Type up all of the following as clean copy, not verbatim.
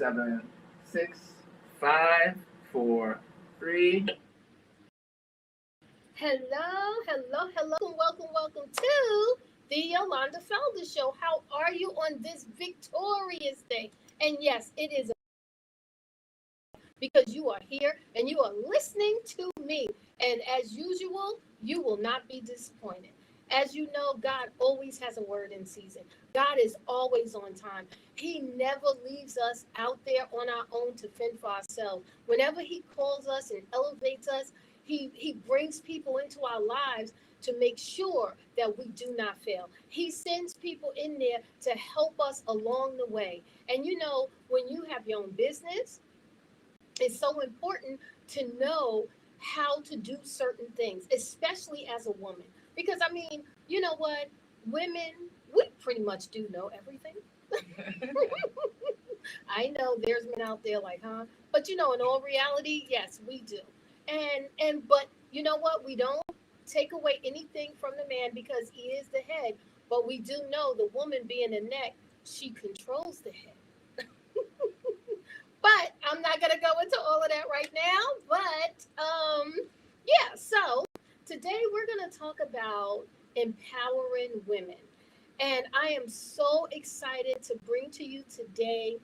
7, 6, 5, 4, 3. Hello. Welcome to the Yolanda Felder Show. How are you on this victorious day? And yes, it is because you are here and you are listening to me. And as usual, you will not be disappointed. As you know, God always has a word in season. God is always on time. He never leaves us out there on our own to fend for ourselves. Whenever He calls us and elevates us, He brings people into our lives to make sure that we do not fail. He sends people in there to help us along the way. And you know, when you have your own business, it's so important to know how to do certain things, especially as a woman. Because I mean, you know what? Women, we pretty much do know everything. I know there's men out there like, huh? But you know, in all reality, yes, we do. But you know what? We don't take away anything from the man because he is the head. But we do know the woman being the neck, she controls the head. But I'm not gonna go into all of that right now. Yeah. So today we're gonna talk about empowering women, and I am so excited to bring to you today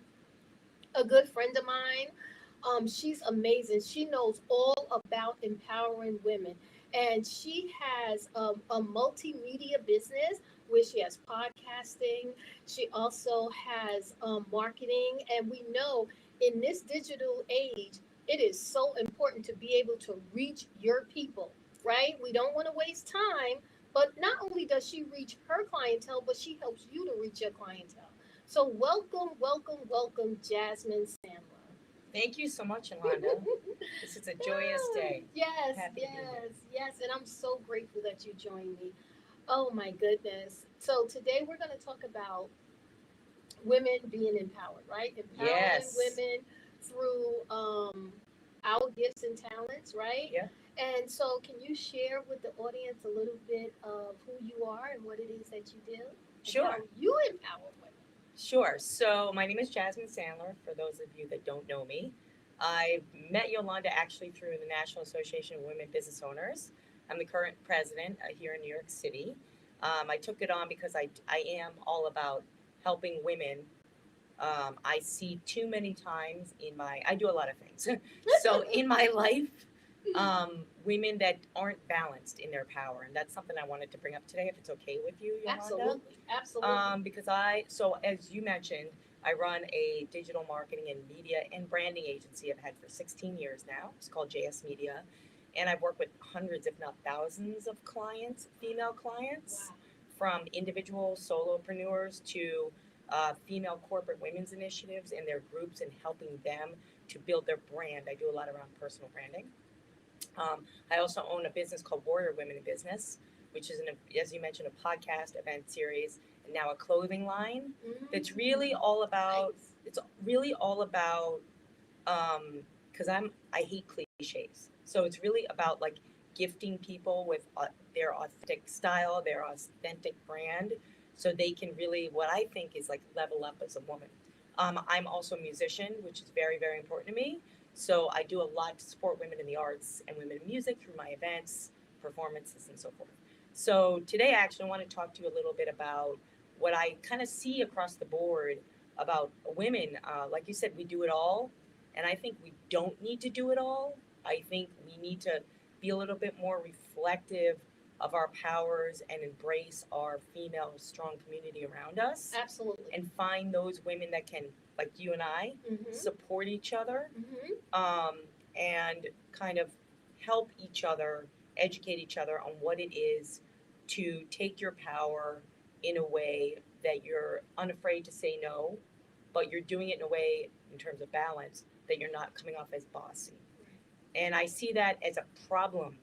a good friend of mine. She's amazing. She knows all about empowering women, and she has a multimedia business where she has podcasting. She also has marketing, and we know in this digital age, it is so important to be able to reach your people. Right? We don't want to waste time. But not only does she reach her clientele, but she helps you to reach your clientele. So welcome, Jasmine Sandler. Thank you so much, Yolanda. This is a joyous day. Yes, Happy to be here. yes, and I'm so grateful that you joined me. Oh my goodness. So today we're going to talk about women being empowered, right? Empowering Yes. women through our gifts and talents, right? Yeah. And so, can you share with the audience a little bit of who you are and what it is that you do? And how Sure. you empower women. Sure. So my name is Jasmine Sandler. For those of you that don't know me, I met Yolanda actually through the National Association of Women Business Owners. I'm the current president here in New York City. I took it on because I am all about helping women. I see too many times I do a lot of things. So in my life, women that aren't balanced in their power. And that's something I wanted to bring up today, if it's okay with you, Yolanda. Absolutely. Because so as you mentioned, I run a digital marketing and media and branding agency I've had for 16 years now. It's called JS Media. And I've worked with hundreds, if not thousands, of clients, female clients, Wow. from individual solopreneurs to female corporate women's initiatives and their groups and helping them to build their brand. I do a lot around personal branding. I also own a business called Warrior Women in Business, which is, as you mentioned, a podcast, event series, and now a clothing line. That's really all about. Nice. It's really all about because I hate cliches. So it's really about like gifting people with their authentic style, their authentic brand, so they can really what I think is like level up as a woman. I'm also a musician, which is very very important to me. So I do a lot to support women in the arts and women in music through my events, performances, and so forth. So today I actually want to talk to you a little bit about what I kind of see across the board about women. Like you said, we do it all. And I think we don't need to do it all. I think we need to be a little bit more reflective of our powers and embrace our female strong community around us Absolutely. and find those women that can, like you and I, support each other, and kind of help each other, educate each other on what it is to take your power in a way that you're unafraid to say no, but you're doing it in a way, in terms of balance, that you're not coming off as bossy. And I see that as a problem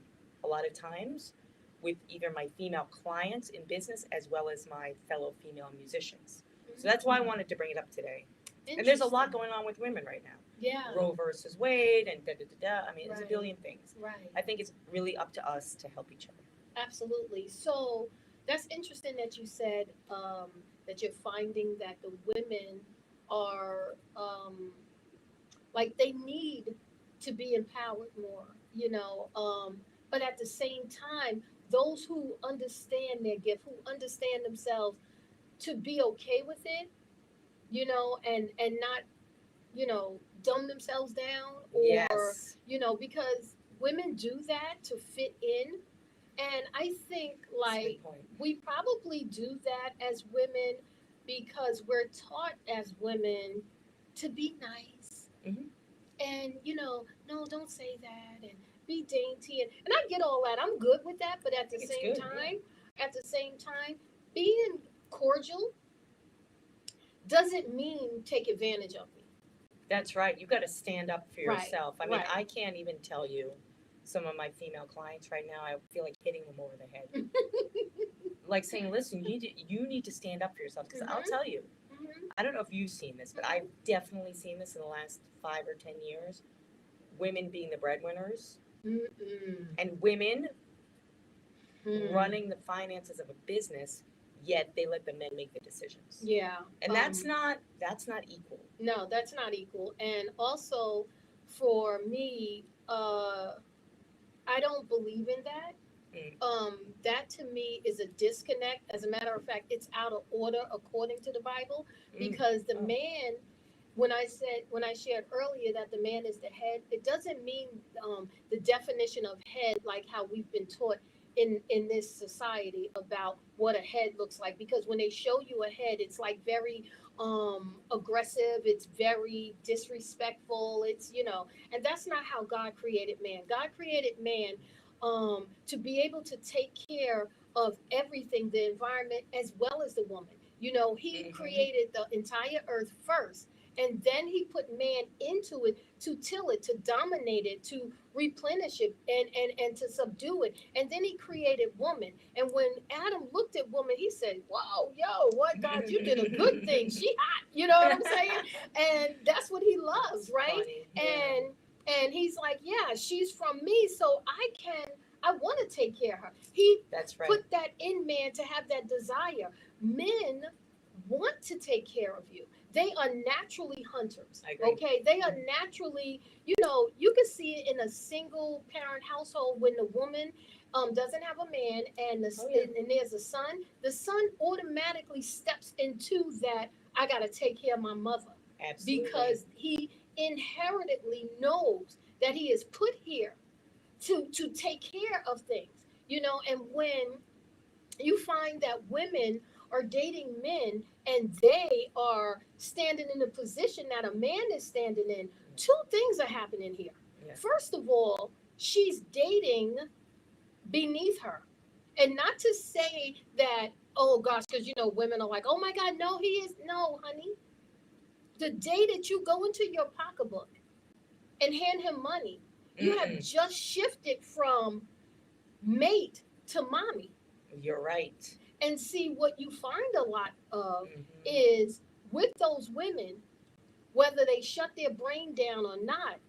a lot of times with either my female clients in business as well as my fellow female musicians. So that's why I wanted to bring it up today. And there's a lot going on with women right now. Yeah. Roe versus Wade and da da da da. I mean, there's a Right. billion things. Right. I think it's really up to us to help each other. Absolutely. So that's interesting that you said that you're finding that the women are Like they need to be empowered more, you know. But at the same time, those who understand their gift, who understand themselves, to be okay with it, you know, and not, you know, dumb themselves down, or Yes. you know, because women do that to fit in. And I think That's a like good point. we probably do that as women because we're taught as women to be nice, Mhm. and you know, no, don't say that, and be dainty, and I get all that. I'm good with that, but I think it's good. Yeah. at the same time, being cordial doesn't mean take advantage of me. That's right. You got to stand up for Right, yourself. I mean, right. I can't even tell you some of my female clients right now. I feel like hitting them over the head, like saying, "Listen, you need to stand up for yourself." Because I'll Mhm, tell you, mhm, I don't know if you've seen this, but I've definitely seen this in the last 5 or 10 years. Women being the breadwinners mm-mm, and women mm. running the finances of a business, yet they let the men make the decisions. Yeah. And that's not equal. No, that's not equal. And also, for me, I don't believe in that. Mm. That to me is a disconnect. As a matter of fact, it's out of order according to the Bible, Mm. because the Oh. man, when I shared earlier that the man is the head, it doesn't mean the definition of head like how we've been taught in this society about what a head looks like. Because when they show you a head, it's like very aggressive, it's very disrespectful, it's, you know, and that's not how God created man. God created man to be able to take care of everything, the environment as well as the woman. You know, he Mhm. created the entire earth first, and then he put man into it to till it, to dominate it, to replenish it, and to subdue it. And then he created woman. And when Adam looked at woman, he said, "Wow, yo, what, God, you did a good thing. She hot." You know what I'm saying? And that's what he loves, That's right? funny. Yeah. And he's like, "Yeah, she's from me, so I want to take care of her." He That's right. put that in man to have that desire. Men want to take care of you. They are naturally hunters. I agree. Okay, they are naturally, you know, you can see it in a single parent household when the woman doesn't have a man, and Oh, yeah. and there's a son. The son automatically steps into that. I got to take care of my mother, Absolutely. because he inheritedly knows that he is put here to take care of things, you know. And when you find that women are dating men and they are standing in the position that a man is standing in, two things are happening here. Yeah. First of all, she's dating beneath her. And not to say that, oh gosh, because you know, women are like, oh my God, no, he is. No, honey. The day that you go into your pocketbook and hand him money, you have Mm-mm. just shifted from mate to mommy. You're right. And see, what you find a lot of Mhm. is with those women, whether they shut their brain down or not,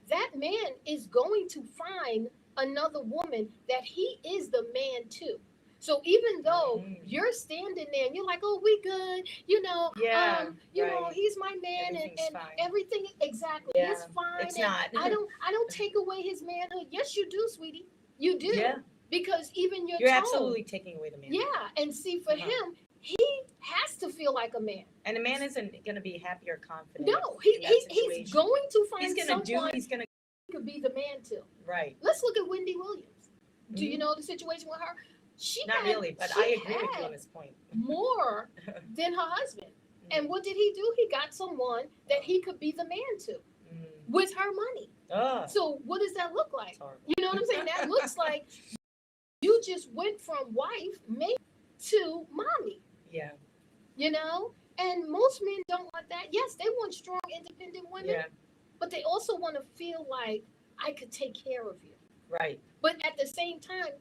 that man is going to find another woman that he is the man to. So even though Mhm. you're standing there and you're like, oh, we good, you know, Yeah. you know, Right. he's my man, Everything's and fine. everything exactly, Yeah. it's fine, It's and not. I don't take away his manhood. Yes, you do, sweetie, you do, Yeah. because even your You're tone, absolutely taking away the man. yeah, and see, for Uh-huh. him, he has to feel like a man. And a man isn't going to be happy or confident No, in that he's situation. going to find He's going to do. someone He's going to. who could be the man to. Right. Let's look at Wendy Williams. Do you Mhm. know the situation with her? She Not had, really, but she I agree with you had on this point. more than her husband. And what did he do? He got someone that he could be the man to Mm. with her money. Oh, So what does that look like? it's horrible. You know what I'm saying? That looks like you just went from wife, mate, to mommy. Yeah. You know? And most men don't want that. Yes, they want strong, independent women, Yeah. but they also want to feel like I could take care of you. Right. But at the same time,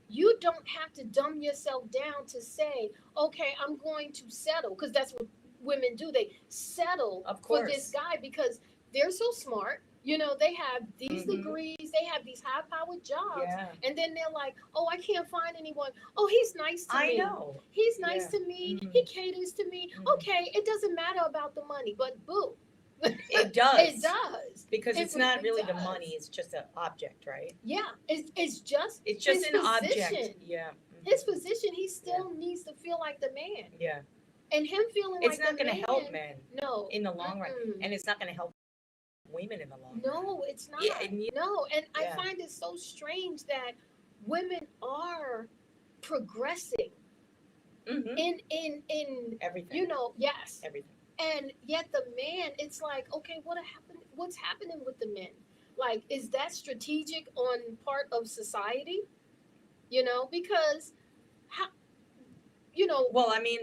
you don't have to dumb yourself down to say, okay, I'm going to settle. Because that's what women do. They settle Of for course. this guy because they're so smart. You know, they have these Mhm. degrees, they have these high powered jobs. Yeah. And then they're like, oh, I can't find anyone. Oh, he's nice to I me. know. He's nice Yeah. to me. Mhm. He caters to me. Mhm. Okay, it doesn't matter about the money, but boo. It does. It does. Because It it's not really really the does. money, it's just an object, right? Yeah, it's just It's just his an object. position. Yeah. His position. He still needs to feel like the man, Yeah. and him feeling It's like not the going to man. help men No, in the long run. Mm-mm. And it's not going to help women in the long run. No, it's not. Yeah, and No, and I Yeah. find it so strange that women are progressing Mhm. in Everything. you know, yes, Everything. and yet the man, it's like, okay, what's happening with the men? Like, is that strategic on part of society? You know, because how, you know, Well, I mean,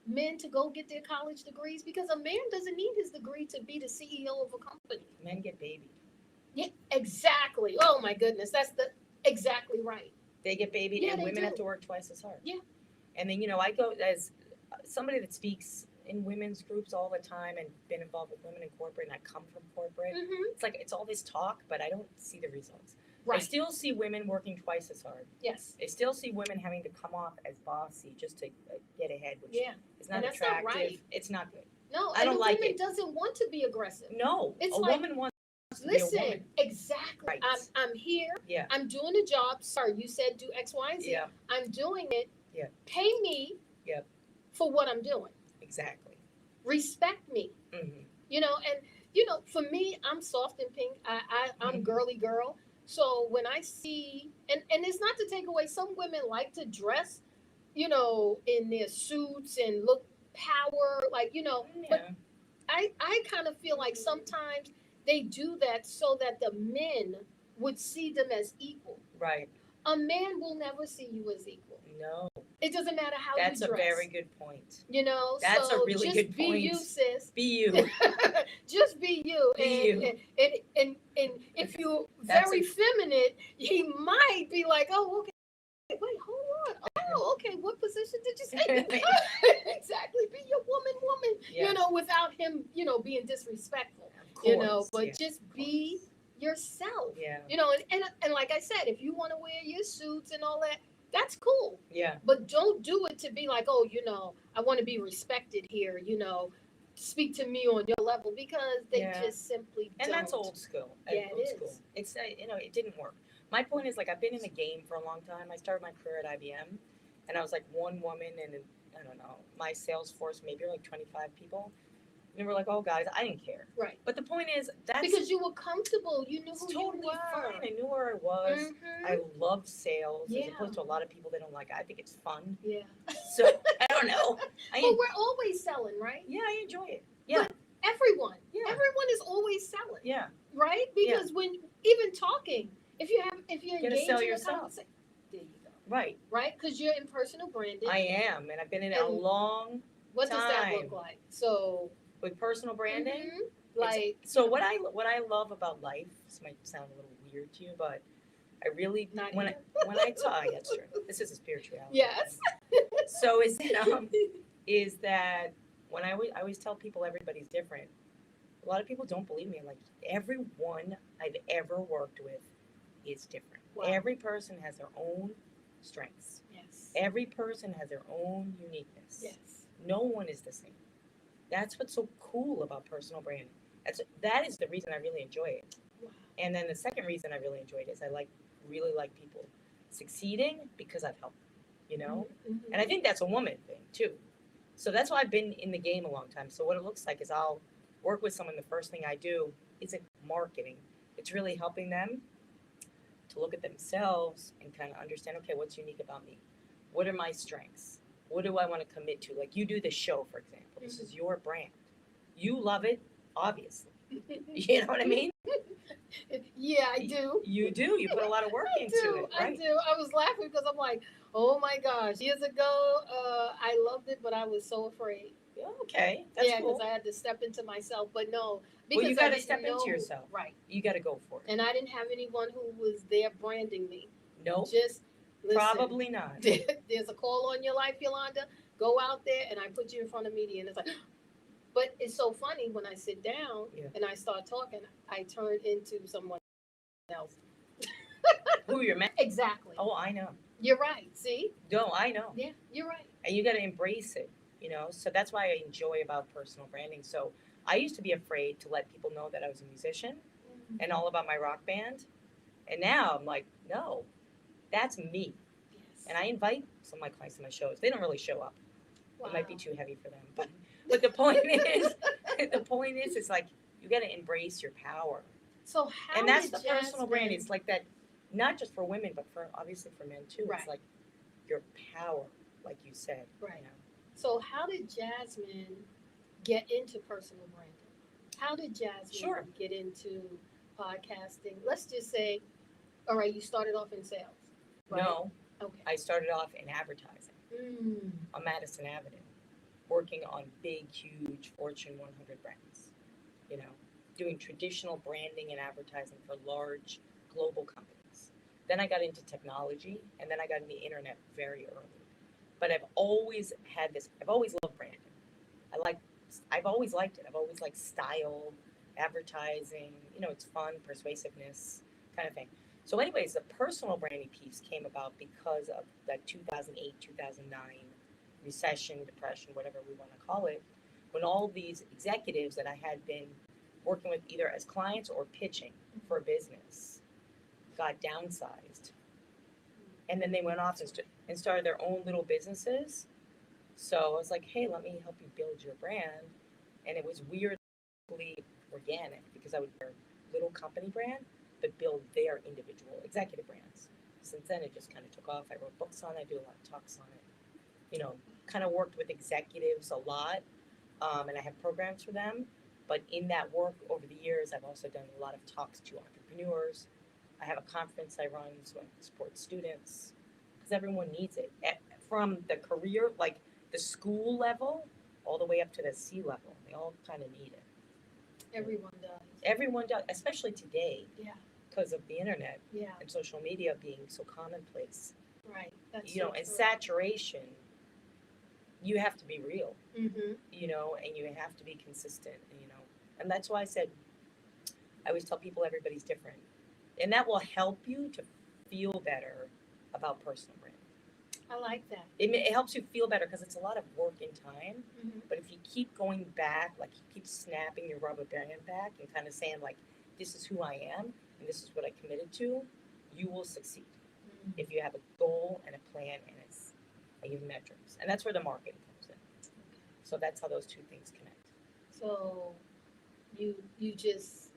men to go get their college degrees, because a man doesn't need his degree to be the CEO of a company. men get babied. Yeah, exactly. Oh my goodness, that's the exactly right. They get babied, Yeah, and they women have do. to work twice as hard. Yeah. And then, I go as somebody that speaks in women's groups all the time and been involved with women in corporate, and I come from corporate. Mm-hmm. It's like it's all this talk, but I don't see the results. I Right. still see women working twice as hard. Yes. I still see women having to come off as bossy just to get ahead, which Yeah. is not And that's not attractive. right. It's not good. No, I and don't the like woman it. doesn't want to be aggressive. No, It's a like, woman wants to be a listen, woman. exactly. Right. I'm here. Yeah. I'm doing a job. Sorry, you said do X, Y, and Z. Yeah, I'm doing it. Yeah. Pay me. Yep. For what I'm doing. exactly. Respect me. Hmm. You know, and for me, I'm soft and pink. I'm Mhm. girly girl. So when I see, and it's not to take away, some women like to dress, in their suits and look power, like, but Yeah. I kind of feel like sometimes they do that so that the men would see them as equal. Right. A man will never see you as equal. No. It doesn't matter how That's you a dress. very good point. So That's a really just good be point. you, sis. Be you. Just be you. Be and, you. And if you're That's very feminine, he might be like, oh, okay, wait, hold on. Oh, okay, what position did you say? Exactly. Be your woman, Yes. without him, being disrespectful. Of course. But yeah, just of be course. yourself. Yeah. And like I said, if you want to wear your suits and all that, that's cool. Yeah. But don't do it to be like, oh, I want to be respected here, speak to me on your level, because they Yeah. just simply And don't. that's old school. Yeah, old it school. is. It's it didn't work. My point is, like, I've been in the game for a long time. I started my career at IBM, and I was like one woman, and I don't know, my sales force maybe like 25 people. And we were like, oh guys, I didn't care. Right. But the point is, that's Because you were comfortable. You knew it's who totally you were. fine. I knew where I was. Mhm. I love sales, as Yeah. opposed to a lot of people that don't like it. I think it's fun. Yeah. So I don't know. But we're always selling, right? Yeah, I enjoy it. Yeah. But everyone. Yeah. Everyone is always selling. Yeah. Right? Because when even talking, if you're Gotta engaged sell in a yourself. conversation, there you go. Right. Right? Because you're in personal branding. I am, and I've been in it a And long What does that time. look like? So with personal branding. mhm, like So what I love about life, this might sound a little weird to you, but I really Not when here. I talk, that's true. This is a spirituality. yes. So is that when I always tell people everybody's different. A lot of people don't believe me. I'm like, everyone I've ever worked with is different. Wow. Every person has their own strengths. Yes. Every person has their own uniqueness. Yes. No one is the same. That's what's so cool about personal branding. That is the reason I really enjoy it. Wow. And then the second reason I really enjoy it is I really like people succeeding because I've helped them, Mhm. And I think that's a woman thing too. So that's why I've been in the game a long time. So what it looks like is I'll work with someone. The first thing I do isn't marketing. It's really helping them to look at themselves and kind of understand, okay, what's unique about me? What are my strengths? What do I want to commit to? Like you do this show, for example. This is your brand. You love it, obviously. You know what I mean? Yeah, I do. You do. You put a lot of work into it, I right? do. I was laughing because I'm like, oh my gosh. Years ago, I loved it, but I was so afraid. Yeah, okay, that's Yeah, cool. because I had to step into myself. But no, because Well, you I got to didn't step know into yourself. Right. You got to go for it. And I didn't have anyone who was there branding me. Nope, Just listen. probably not. There's a call on your life, Yolanda. Go out there, and I put you in front of media, and it's like. But it's so funny when I sit down Yeah. and I start talking, I turn into someone else. Who you're meant. Exactly. Oh, I know. You're right. See? No, I know. Yeah, you're right. And you got to embrace it, So that's why I enjoy about personal branding. So I used to be afraid to let people know that I was a musician and all about my rock band. And now I'm like, no, that's me. Yes. And I invite some of my clients to my shows. They don't really show up. Wow. It might be too heavy for them. But the point is, it's like, you got to embrace your power. So how And that's did the personal brand. Jasmine- It's like that, not just for women, but for obviously for men too. Right. It's like your power, like you said. Right. You know? So how did Jasmine get into personal branding? How did Jasmine Sure. get into podcasting? Let's just say, all right, you started off in sales, right? No, Okay. I started off in advertising Mm. on Madison Avenue, working on big, huge Fortune 100 brands, you know, doing traditional branding and advertising for large global companies. Then I got into technology, and then I got into the internet very early. But I've always had this, I've always loved branding. I've always liked it. I've always liked style, advertising, you know, it's fun, persuasiveness kind of thing. So anyways, the personal branding piece came about because of that 2008, 2009 recession, depression, whatever we want to call it, when all these executives that I had been working with either as clients or pitching for a business got downsized. And then they went off and started their own little businesses. So I was like, hey, let me help you build your brand. And it was weirdly organic because I would wear a little company brand, but build their individual executive brands. Since then, it just kind of took off. I wrote books on it, I do a lot of talks on it. You know, kind of worked with executives a lot, and I have programs for them. But in that work over the years, I've also done a lot of talks to entrepreneurs. I have a conference I run so I support students because everyone needs it. From the career, like the school level, all the way up to the C level. They all kind of need it. Everyone does. Everyone does, especially today Yeah. because of the internet Yeah. and social media being so commonplace. Right. That's You know, so and true. saturation, you have to be real, Mm-hmm. you know, and you have to be consistent, you know. And that's why I said, I always tell people everybody's different. And that will help you to feel better about personal branding. I like that. It helps you feel better because it's a lot of work and time. Mm-hmm. But if you keep going back, like you keep snapping your rubber band back and kind of saying like, this is who I am and this is what I committed to, you will succeed. Mm-hmm. If you have a goal and a plan and you have metrics. And that's where the marketing comes in. So that's how those two things connect. So you just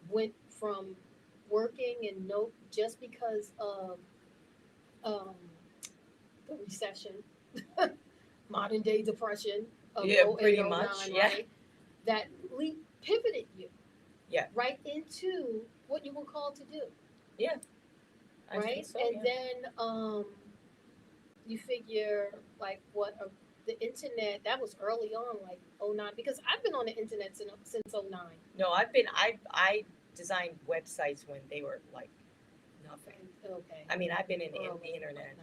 went from working and just because of the recession, modern day depression of Yeah, 08, pretty 09, much, yeah. right? That pivoted you. Yeah. Right into what you were called to do. I Right? think so, and yeah. then you figure like the internet, that was early on, like 09, because I've been on the internet since 09. No, I designed websites when they were like nothing. Okay. I mean, I've been in the Early, internet.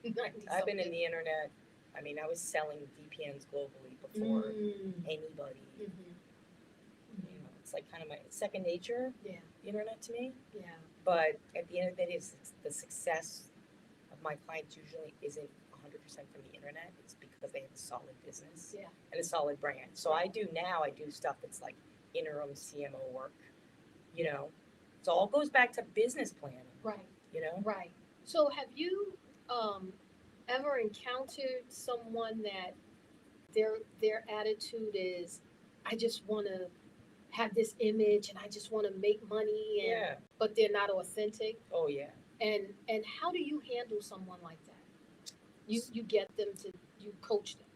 1990 I've been in something. the internet. I mean, I was selling VPNs globally before Mm. anybody. Mhm. You know, it's like kind of my second nature, Yeah, the internet to me. yeah. But at the end of the day, the success of my clients usually isn't 100% from the internet. It's because they have a solid business Yeah. and a solid brand. So I do stuff that's like interim CMO work, you know. So it all goes back to business planning, Right, you know. right. So have you ever encountered someone that their attitude is, I just want to have this image and I just want to make money, and Yeah. but they're not authentic? Oh yeah. And how do you handle someone like that? You get them to, you coach them.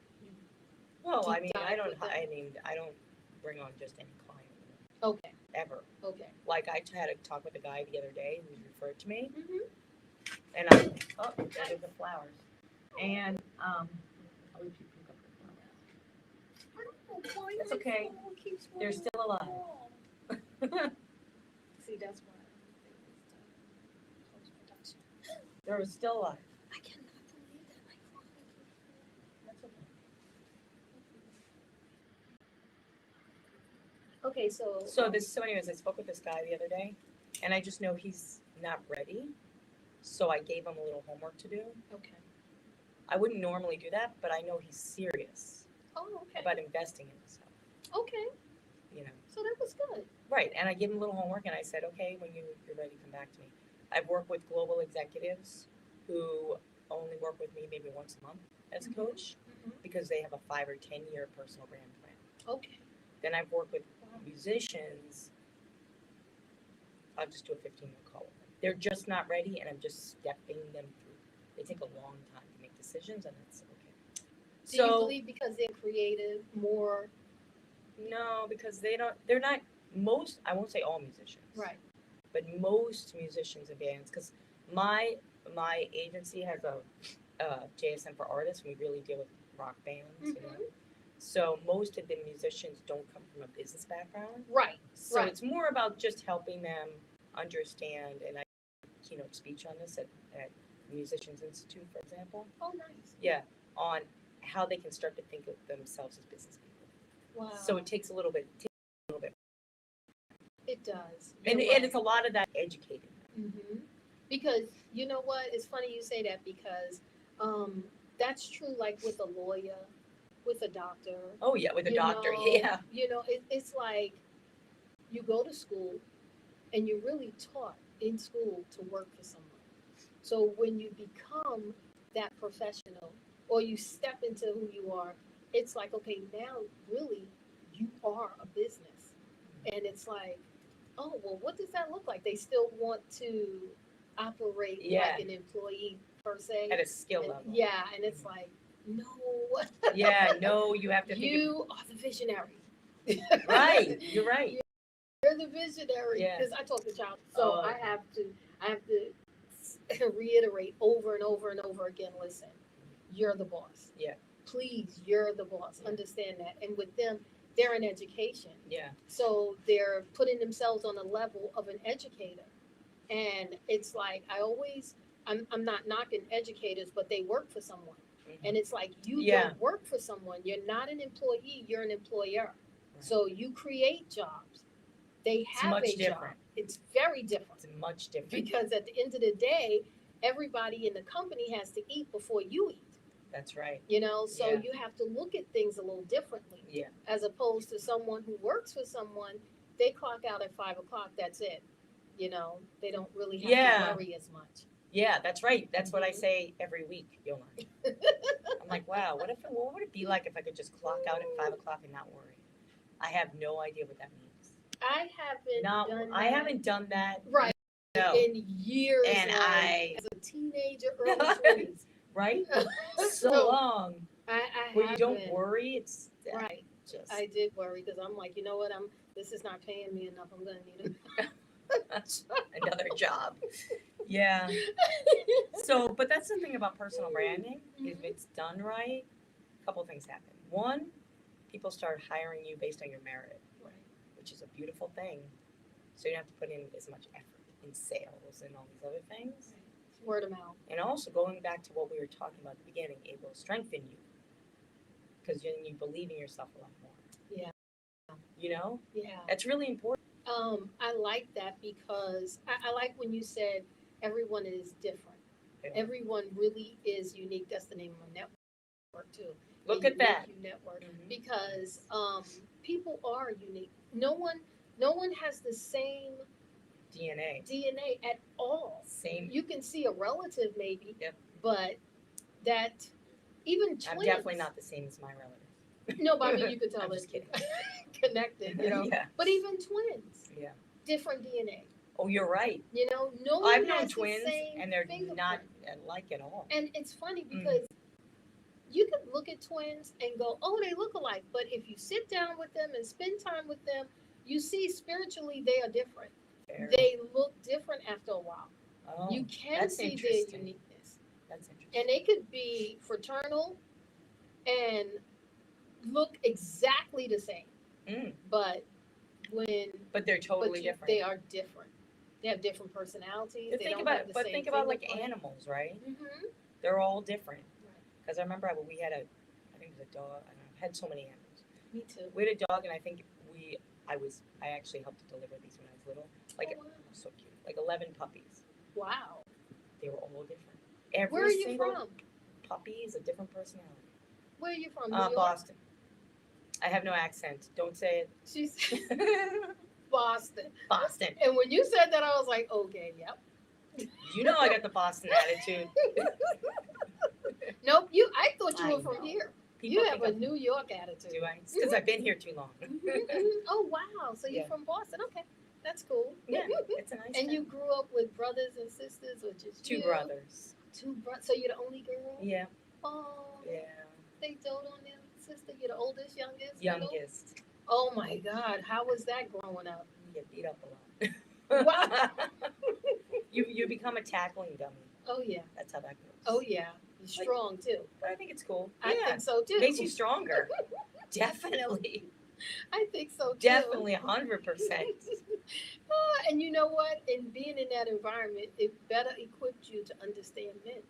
Well, Deep I mean, dive with them. I don't bring on just any client Okay, ever. okay. Like I had a talk with a guy the other day who was referred to me, Mm-hmm. and there's the flowers, and I'll let you pick up the flowers. That's okay. They're still alive. See, that's why I don't think it's post-production. They're still alive. I cannot believe that my phone That's okay. Okay, so So anyways, I spoke with this guy the other day, and I just know he's not ready. So I gave him a little homework to do. okay. I wouldn't normally do that, but I know he's serious Oh, okay. about investing in himself. Okay. you know. So that was good. Right, and I give them a little homework, and I said, okay, when you're ready, come back to me. I've worked with global executives who only work with me maybe once a month as a coach because they have a 5 or 10 year personal brand plan. Okay. Then I've worked with musicians. I'll just do a 15-minute call with them. They're just not ready, and I'm just stepping them through. They take a long time to make decisions, and that's okay. Do you believe because they're creative more? No, because they're not most, I won't say all musicians. Right. But most musicians and bands, because my agency has a JSM for artists, and we really deal with rock bands, you know. So most of the musicians don't come from a business background. Right. So it's more about just helping them understand, and I keynote speech on this at Musicians Institute, for example. Oh, nice. Yeah, on how they can start to think of themselves as business people. Wow. So it takes a little bit. It does. And it's a lot of that educating. Because you know what? It's funny you say that because that's true. Like with a lawyer, with a doctor. Oh yeah, with a doctor. Know, Yeah. You know, it's like you go to school and you're really taught in school to work for someone. So when you become that professional or you step into who you are, it's like, okay, now really you are a business. And it's like, oh, well, what does that look like? They still want to operate like an employee per se. At a skill level. Yeah, and it's like, no. Yeah, no, you have to You are the visionary. Right, you're right. You're the visionary. Because I talk to child, so I have to reiterate over and over and over again, listen, you're the boss. Yeah. Please, you're the boss. Understand that. And with them, they're in education. Yeah. So they're putting themselves on the level of an educator. And it's like, I'm not knocking educators, but they work for someone. And it's like, you don't work for someone. You're not an employee, you're an employer. Right. So you create jobs. They have a job. It's very different. It's much different. Because at the end of the day, everybody in the company has to eat before you eat. That's right. You know, so you have to look at things a little differently. Yeah. As opposed to someone who works for someone, they clock out at 5 o'clock, that's it. You know, they don't really have to worry as much. Yeah, that's right. That's what I say every week, Yolanda. I'm like, wow, what would it be like if I could just clock out at 5 o'clock and not worry? I have no idea what that means. I haven't done that. Right. No. In years. And as a teenager, early 20s. Right? So long. Where you don't worry. It's right. I did worry because I'm like, you know what? This is not paying me enough. I'm gonna need another job. Yeah. So, but that's the thing about personal branding. If it's done right, a couple of things happen. One, people start hiring you based on your merit, which is a beautiful thing. So you don't have to put in as much effort in sales and all these other things. Word of mouth. And also going back to what we were talking about at the beginning, it will strengthen you because then you believe in yourself a lot more. Yeah. You know? Yeah. That's really important. I like that because I like when you said everyone is different. Yeah. Everyone really is unique. That's the name of my network too. Look at that. Network. Because people are unique. No one has the same DNA at all. Same. You can see a relative maybe, yep. But that even twins. I'm definitely not the same as my relatives. No, but I mean you could tell I'm it's just kidding. Connected, you know. Yeah. But even twins. Yeah. Different DNA. Oh, you're right. You know, no one I've known has twins the same and they're fingerprint. not alike at all. And it's funny because you can look at twins and go, oh, they look alike. But if you sit down with them and spend time with them, you see spiritually they are different. Fair. They look different after a while. Oh, you can see their uniqueness. That's interesting. And they could be fraternal and look exactly the same. But they're totally different. They are different. They have different personalities. Think about like animals, right? Mm-hmm. They're all different. Because I remember we had I think it was a dog. I don't know, had so many animals. Me too. We had a dog, and I think I actually helped to deliver these when I was little. Like, wow. So cute. Like 11 puppies. Wow. They were all different. Where are you from? Puppy is a different personality. Where are you from? Boston. I have no accent. Don't say She's it. Boston. Boston. And when you said that, I was like, okay, yep. You know I got the Boston attitude. Nope, I thought you I were from know. here. People You have think a New York attitude. do I? It's because I've been here too long. Oh wow! So you're Yeah. from Boston? Okay, that's cool. Yeah, it's a nice And town. you grew up with brothers and sisters, or just Two you? brothers. Two brothers. So you're the only girl? Yeah, Oh, yeah. they dote on their sister. You're the oldest, youngest. middle? Youngest. Oh my God! How was that growing up? You get beat up a lot. Wow. You become a tackling dummy. Oh yeah. That's how that goes. Oh yeah. You're strong too. But I think it's cool. I Yeah, think so too. makes you stronger. Definitely. I think so too. Definitely 100%. And you know what? In being in that environment, it better equipped you to understand men.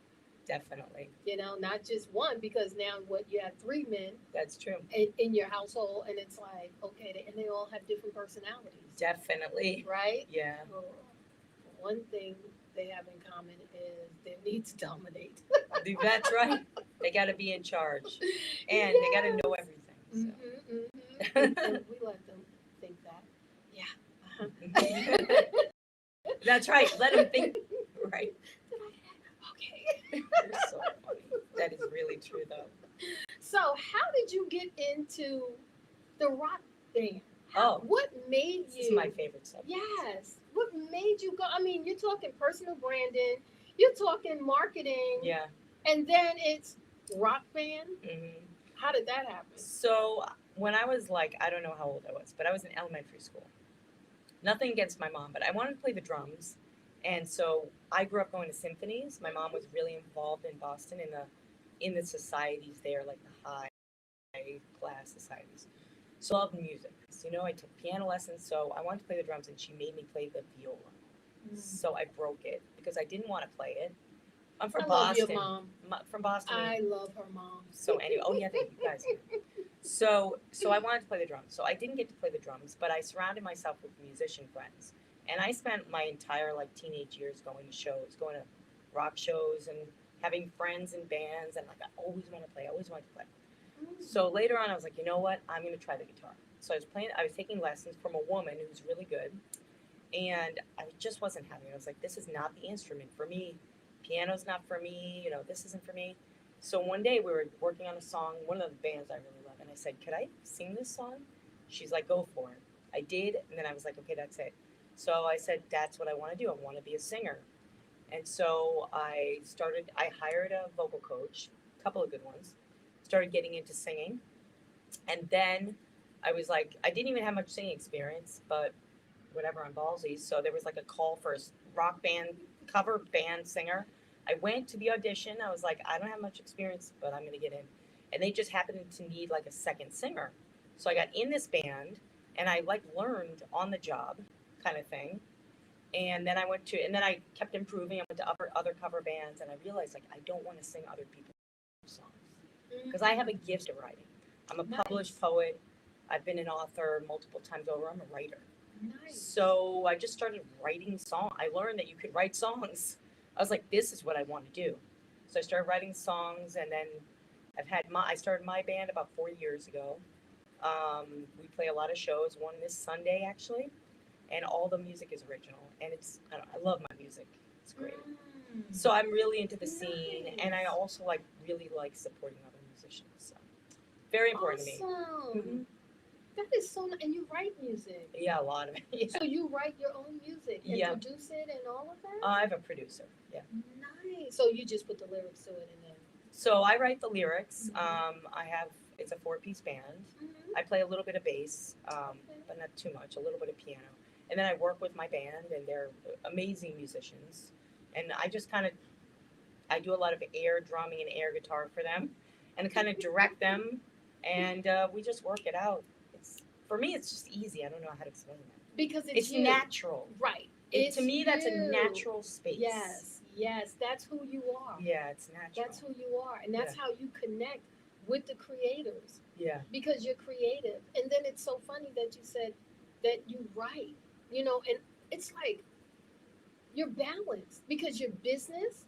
Definitely. You know, not just one, because now you have three men That's true. in your household, and it's like, okay, and they all have different personalities, Definitely. right? Yeah. Well, one thing they have in common is their need to dominate. That's right. They got to be in charge, and they got to know everything. So. And we let them think that. Yeah. That's right. Let them think. Right. Okay. You're so funny. That is really true, though. So, how did you get into the rock band? Oh, What made this you? is my favorite subject. Yes. What made you go? I mean, you're talking personal branding, you're talking marketing, Yeah. and then it's rock band. Hmm. How did that happen? So when I was like, I don't know how old I was, but I was in elementary school. Nothing against my mom, but I wanted to play the drums. And so I grew up going to symphonies. My mom was really involved in Boston in the societies there, like the high class societies. So I loved music. So, I took piano lessons. So I wanted to play the drums, and she made me play the viola. So I broke it because I didn't want to play it. I'm from I love Boston. your mom. From Boston. I love her mom. So anyway, oh yeah, thank you guys. So I wanted to play the drums. So I didn't get to play the drums, but I surrounded myself with musician friends. And I spent my entire teenage years going to shows, going to rock shows and having friends in bands, and I always want to play, I always wanted to play. So later on I was like, you know what? I'm gonna try the guitar. So I was taking lessons from a woman who's really good, and I just wasn't having it. I was like, this is not the instrument for me. Piano's not for me, this isn't for me. So one day we were working on a song, one of the bands I really love, and I said, could I sing this song? She's like, go for it. I did, and then I was like, okay, that's it. So I said, that's what I want to do. I want to be a singer. And so I hired a vocal coach, a couple of good ones, started getting into singing. And then I was like, I didn't even have much singing experience, but whatever, I'm ballsy. So there was like a call for a rock band, cover band singer. I went to the audition. I was like, I don't have much experience, but I'm going to get in. And they just happened to need like a second singer. So I got in this band, and I learned on the job kind of thing. And then I kept improving. I went to other cover bands, and I realized I don't want to sing other people's songs because I have a gift of writing. I'm a published poet. I've been an author multiple times over. I'm a writer. Nice. So I just started writing songs. I learned that you could write songs. I was like, this is what I want to do. So I started writing songs, and then I started my band about 4 years ago. We play a lot of shows. One this Sunday actually, and all the music is original. And I love my music. It's great. So I'm really into the scene, and I also really like supporting other musicians. So very important to me. Awesome. That is so nice. And you write music. Yeah, a lot of it. Yeah. So you write your own music and produce it and all of that? I have a producer. Yeah. Nice. So you just put the lyrics to it and then. So I write the lyrics. It's a 4-piece band. I play a little bit of bass, but not too much. A little bit of piano, and then I work with my band, and they're amazing musicians. And I just I do a lot of air drumming and air guitar for them, and kind of direct them, and we just work it out. For me, it's just easy. I don't know how to explain that. Because it's natural. Right. To me, that's a natural space. Yes, that's who you are. Yeah, it's natural. That's who you are, and that's how you connect with the creators. Yeah. Because you're creative, and then it's so funny that you said that you write, and it's like you're balanced because you're business,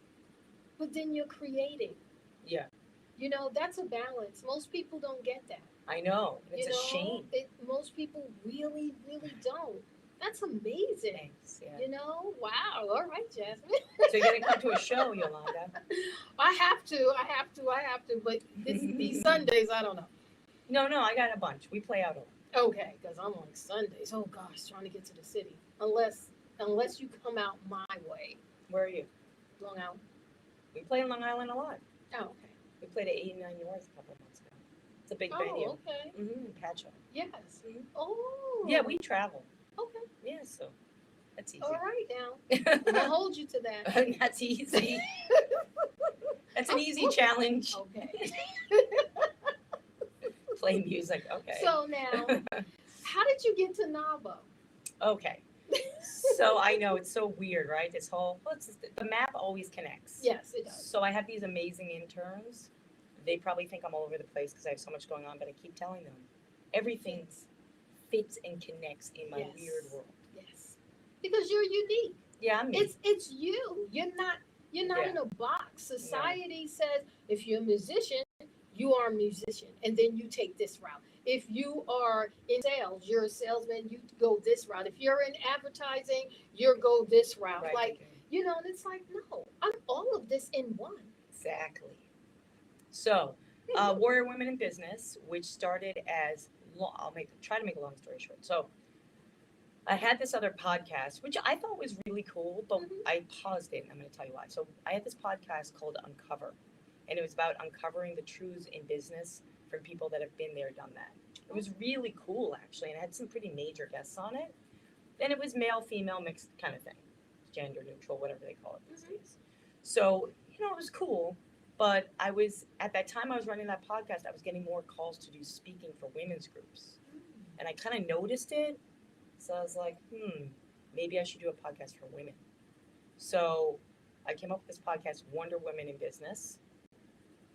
but then you're creating. Yeah. That's a balance. Most people don't get that. I know. It's You a know, shame. most people really, really don't. That's amazing. Thanks. Yeah. You know, wow. All right, Jasmine. So you're gonna come to a show, Yolanda. I have to. But these Sundays, I don't know. No, I got a bunch. We play out a lot. Okay, because I'm like Sundays. Oh gosh, trying to get to the city. Unless you come out my way, Where are you? Long Island. We play in Long Island a lot. Oh, okay. We played at 89 North a couple of months ago. It's a big venue. Oh, okay. In Patchogue. Yes. Mhm. Oh. Yeah, we travel. Okay. Yeah, so that's easy. All right now. I'm gonna hold you to that. That's easy. That's an easy challenge. Okay. Play music. Okay. So now, how did you get to NAWBO? Okay. So I know it's so weird, right? This whole the map always connects. Yes, it does. So I have these amazing interns. They probably think I'm all over the place because I have so much going on, but I keep telling them everything fits and connects in my Yes. weird world. Yes. Because you're unique. Yeah, I'm me. It's you. You're not Yeah. in a box. Society says if you're a musician, you are a musician, and then you take this route. If you are in sales, you're a salesman, you go this route. If you're in advertising, you go this route. Right, Like, okay. you know, and it's like, no, I'm all of this in one. Exactly. So, Warrior Women in Business, which started as try to make a long story short. So, I had this other podcast, which I thought was really cool, but Mhm. I paused it, and I'm going to tell you why. So, I had this podcast called Uncover, and it was about uncovering the truths in business from people that have been there, done that. It was really cool, actually, and it had some pretty major guests on it. And it was male, female, mixed kind of thing, gender neutral, whatever they call it these days. So, it was cool. But at that time I was running that podcast, I was getting more calls to do speaking for women's groups. And I kind of noticed it. So I was like, maybe I should do a podcast for women. So I came up with this podcast, Wonder Women in Business,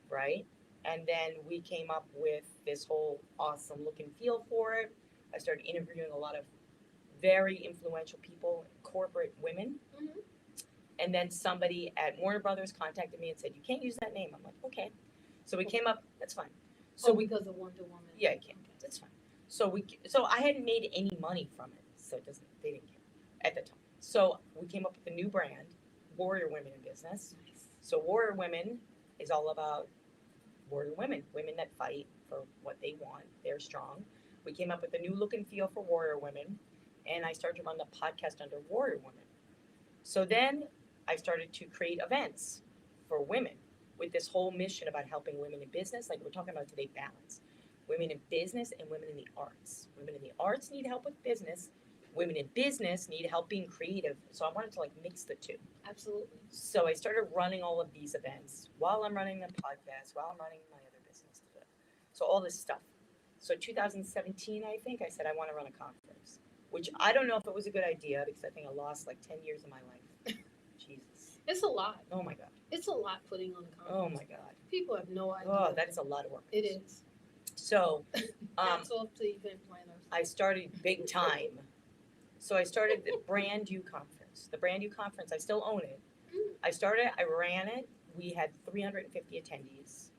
right? And then we came up with this whole awesome look and feel for it. I started interviewing a lot of very influential people, corporate women. Mhm. And then somebody at Warner Brothers contacted me and said, you can't use that name. I'm like, okay. So we came up, that's fine. So Because of Wonder Woman. yeah, I can't. That's fine. So I hadn't made any money from it. So they didn't care at the time. So we came up with a new brand, Warrior Women in Business. Nice. So Warrior Women is all about warrior women that fight for what they want. They're strong. We came up with a new look and feel for Warrior Women, and I started to run the podcast under Warrior Women. So then I started to create events for women with this whole mission about helping women in business. Like we're talking about today, balance. Women in business and women in the arts. Women in the arts need help with business. Women in business need help being creative. So I wanted to mix the two. Absolutely. So I started running all of these events while I'm running the podcast, while I'm running my other business. So all this stuff. So 2017, I think, I said I want to run a conference, which I don't know if it was a good idea because I think I lost 10 years of my life. Jesus. It's a lot. Oh my God. It's a lot putting on a conference. Oh my God. People have no idea. Oh, that is a lot of work. It is. So Hats off to event planners. I started big time. So I started the Brand You Conference. The Brand You Conference, I still own it. I started, I ran it. We had 350 attendees.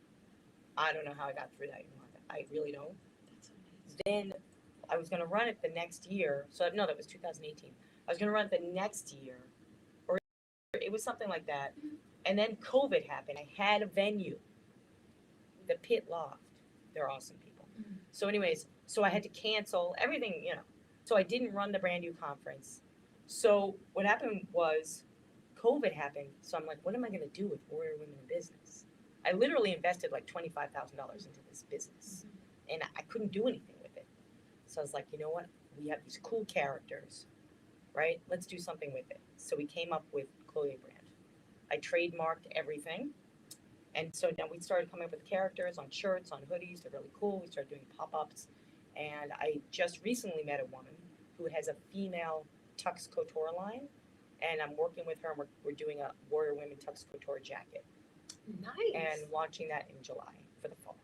I don't know how I got through that. I really don't. That's amazing. Then I was going to run it the next year. So no, that was 2018. I was going to run it the next year, or it was something like that. And then COVID happened. I had a venue, the Pit Loft. They're awesome people. So anyways, so I had to cancel everything, So I didn't run the Brand New Conference. So what happened was COVID happened. So I'm like, what am I going to do with Warrior Women in Business? I literally invested $25,000 into this business, and I couldn't do anything with it. So I was like, you know what? We have these cool characters, right? Let's do something with it. So we came up with clothing brand. I trademarked everything. And so now we started coming up with characters on shirts, on hoodies. They're really cool. We started doing pop-ups. And I just recently met a woman who has a female Tux Couture line. And I'm working with her, and we're doing a Warrior Women Tux Couture jacket. Nice. And launching that in July for the fall.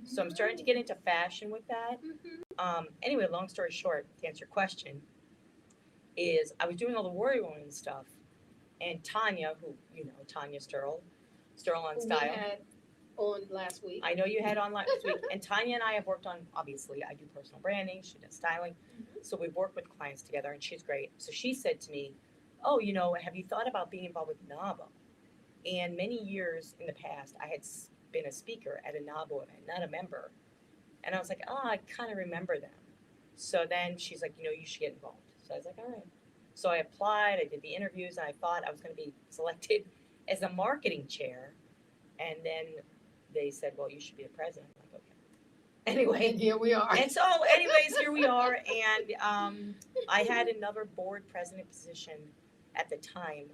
So I'm starting to get into fashion with that. Anyway, long story short, to answer your question, is I was doing all the Warrior Women stuff. And Tanya, who, Tanya Sterl on Who Style. we had on last week. I know you had on last week, and Tanya and I have worked on, obviously, I do personal branding, she does styling. So we've worked with clients together, and she's great. So she said to me, oh, have you thought about being involved with NAWBO? And many years in the past, I had been a speaker at a NAWBO event, not a member. And I was like, oh, I kind of remember them. So then she's like, you should get involved. So I was like, all right. So I applied, I did the interviews, and I thought I was going to be selected as a marketing chair. And then they said, well, you should be the president. I'm like, okay. Anyway. And here we are. And so, anyways, here we are. And I had another board president position at the time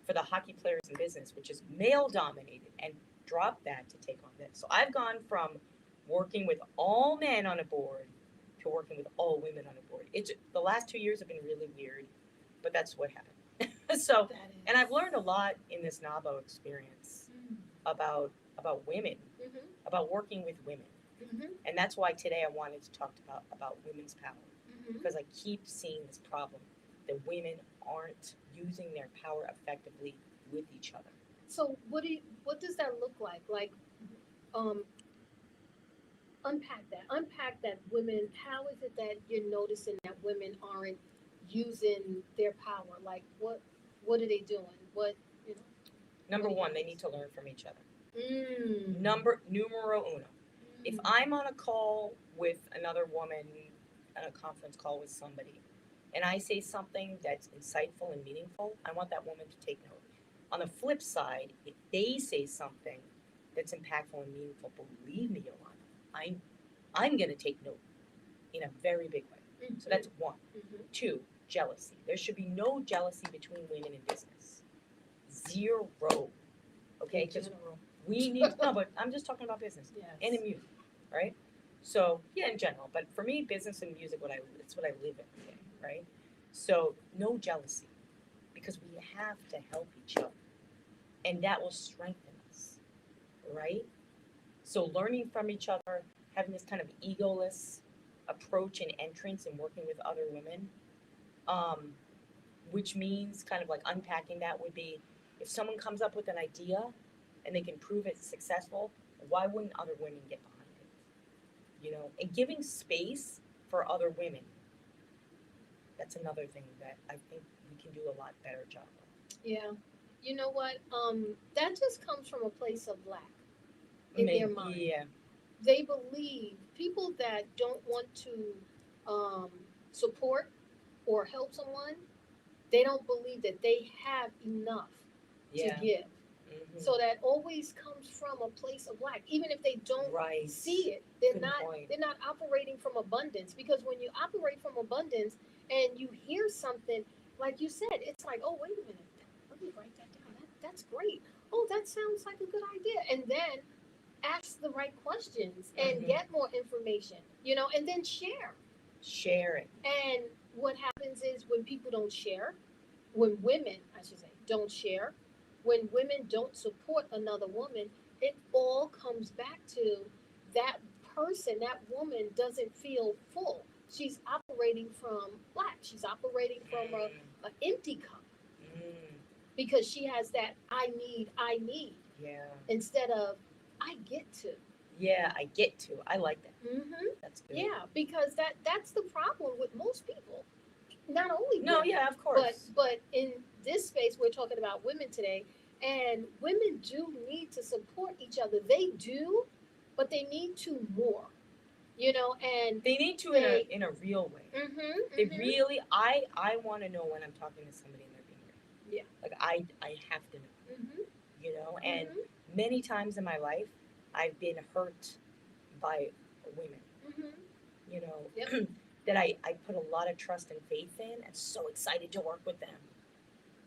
for the Hockey Players in Business, which is male dominated, and dropped that to take on this. So I've gone from working with all men on a board to working with all women on a board. The last 2 years have been really weird, but that's what happened. So, and I've learned a lot in this NAWBO experience about women, about working with women. And that's why today I wanted to talk about women's power, because I keep seeing this problem that women aren't using their power effectively with each other. So what does that look like? Like, unpack that women, how is it that you're noticing that women aren't using their power? Like, what are they doing? Number one, they need to learn from each other. Mm. Numero uno. If I'm on a call with another woman, on a conference call with somebody, and I say something that's insightful and meaningful, I want that woman to take note. On the flip side, if they say something that's impactful and meaningful, believe me, Yolanda, I'm going to take note in a very big way. So that's one. Two, jealousy. There should be no jealousy between women in business. Zero. Okay? Because we need, no, but I'm just talking about business. Yes. And in music, right? So, yeah, in general. But for me, business and music, it's what I live every day, right? So, no jealousy. Because we have to help each other. And that will strengthen us, right? So learning from each other, having this kind of egoless approach and entrance and working with other women, which means kind of like unpacking that would be, if someone comes up with an idea and they can prove it's successful, why wouldn't other women get behind it? And giving space for other women, that's another thing that I think we can do a lot better job of. Yeah. You know what? That just comes from a place of lack in their mind. Yeah. They believe people that don't want to support or help someone, they don't believe that they have enough to give. So that always comes from a place of lack, even if they don't see it. They're not operating from abundance, because when you operate from abundance and you hear something, like you said, it's like, oh, wait a minute, let me write that down. That's great. Oh, that sounds like a good idea. And then ask the right questions and get more information, and then share it. And what happens is when people don't share, when women, I should say, don't share, when women don't support another woman, it all comes back to that person, that woman doesn't feel full. She's operating from lack. She's operating from an empty cup. Because she has that I need. Yeah. Instead of I get to. Yeah, I get to. I like that. That's good. Yeah, because that's the problem with most people. Not only no, women, yeah, of course. But in this space, we're talking about women today, and women do need to support each other. They do, but they need to more. And they need to in a real way. They really. I want to know when I'm talking to somebody and they're being real. Yeah. Like I have to know. And many times in my life, I've been hurt by women. Yep. That I put a lot of trust and faith in, and so excited to work with them.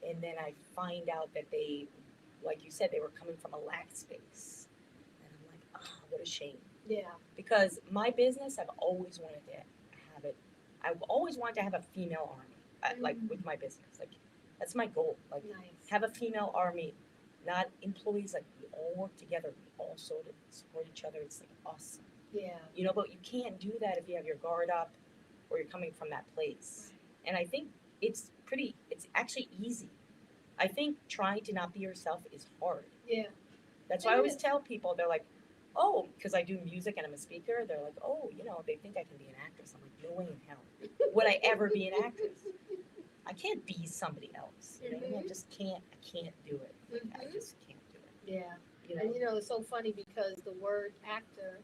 And then I find out that they, like you said, they were coming from a lack space. And I'm like, what a shame. Yeah. Because my business, I've always wanted to have it. I've always wanted to have a female army, like with my business. Like, that's my goal. Like, have a female army, not employees. Like, we all work together. We all support each other. It's like awesome. Yeah. But you can't do that if you have your guard up or you're coming from that place. And I think it's actually easy. I think trying to not be yourself is hard. Yeah. That's why I always tell people, they're like, oh, because I do music and I'm a speaker, they're like, oh, they think I can be an actress. I'm like, no way in hell would I ever be an actress. I can't be somebody else. You know what I mean? I just can't. I can't do it. I just can't do it. Yeah. And it's so funny because the word actor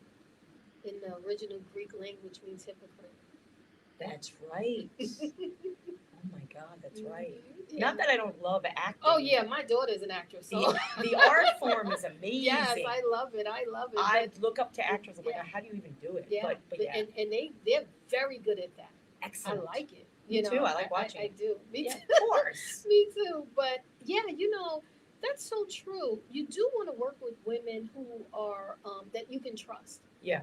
in the original Greek language means hypocrite. That's right. Oh my God, that's right. Yeah. Not that I don't love acting. Oh yeah, my daughter's an actress. So. The art form is amazing. Yes, I love it. I look up to actors. I'm like, how do you even do it? Yeah, but yeah. And they're very good at that. Excellent. I like it. Me too. I like watching. I do. Me too. Of course. Me too. But yeah, that's so true. You do want to work with women who are that you can trust. Yeah.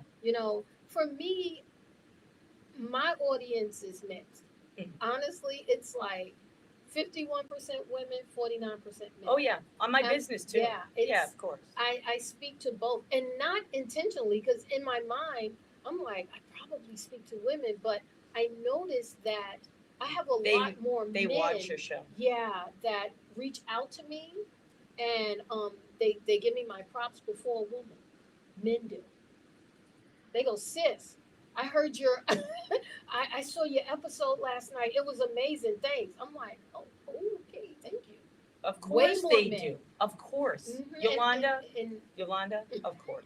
For me, my audience is mixed. Honestly, it's like 51% women, 49% men. Oh yeah, on my business too. Yeah, of course. I speak to both, and not intentionally, because in my mind, I'm like, I probably speak to women, but I noticed that I have a lot more men. They watch your show. Yeah, that reach out to me, and they give me my props before a woman. Men do. They go, sis, I heard your, I saw your episode last night. It was amazing. Thanks. I'm like, oh, okay, thank you. Of course they men. do. Of course. Mm-hmm. Yolanda, of course.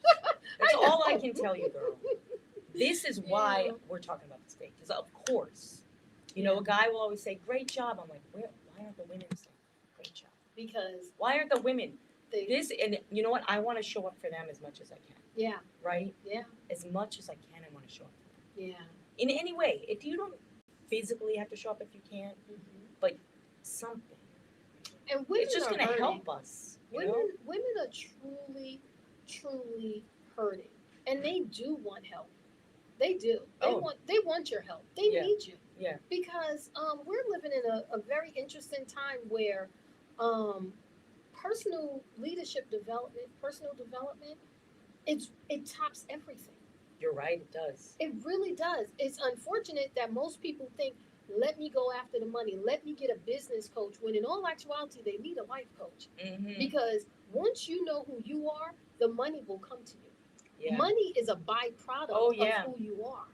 That's all I can tell you, girl. This is why we're talking about this thing. Because of course, a guy will always say, great job. I'm like, why aren't the women saying, great job? Because why aren't the women? And you know what? I want to show up for them as much as I can. Yeah. Right? Yeah. As much as I can, I want to show up for them. Yeah. In any way. If you don't physically have to show up if you can't, but something. And women it's just going to help us. Women are truly, truly hurting. And they do want help. They do. They want your help. They need you. Yeah. Because we're living in a very interesting time where personal leadership development, it tops everything. You're right, it does. It really does. It's unfortunate that most people think, let me go after the money, let me get a business coach, when in all actuality, they need a life coach. Because once you know who you are, the money will come to you. Yeah. Money is a byproduct of who you are.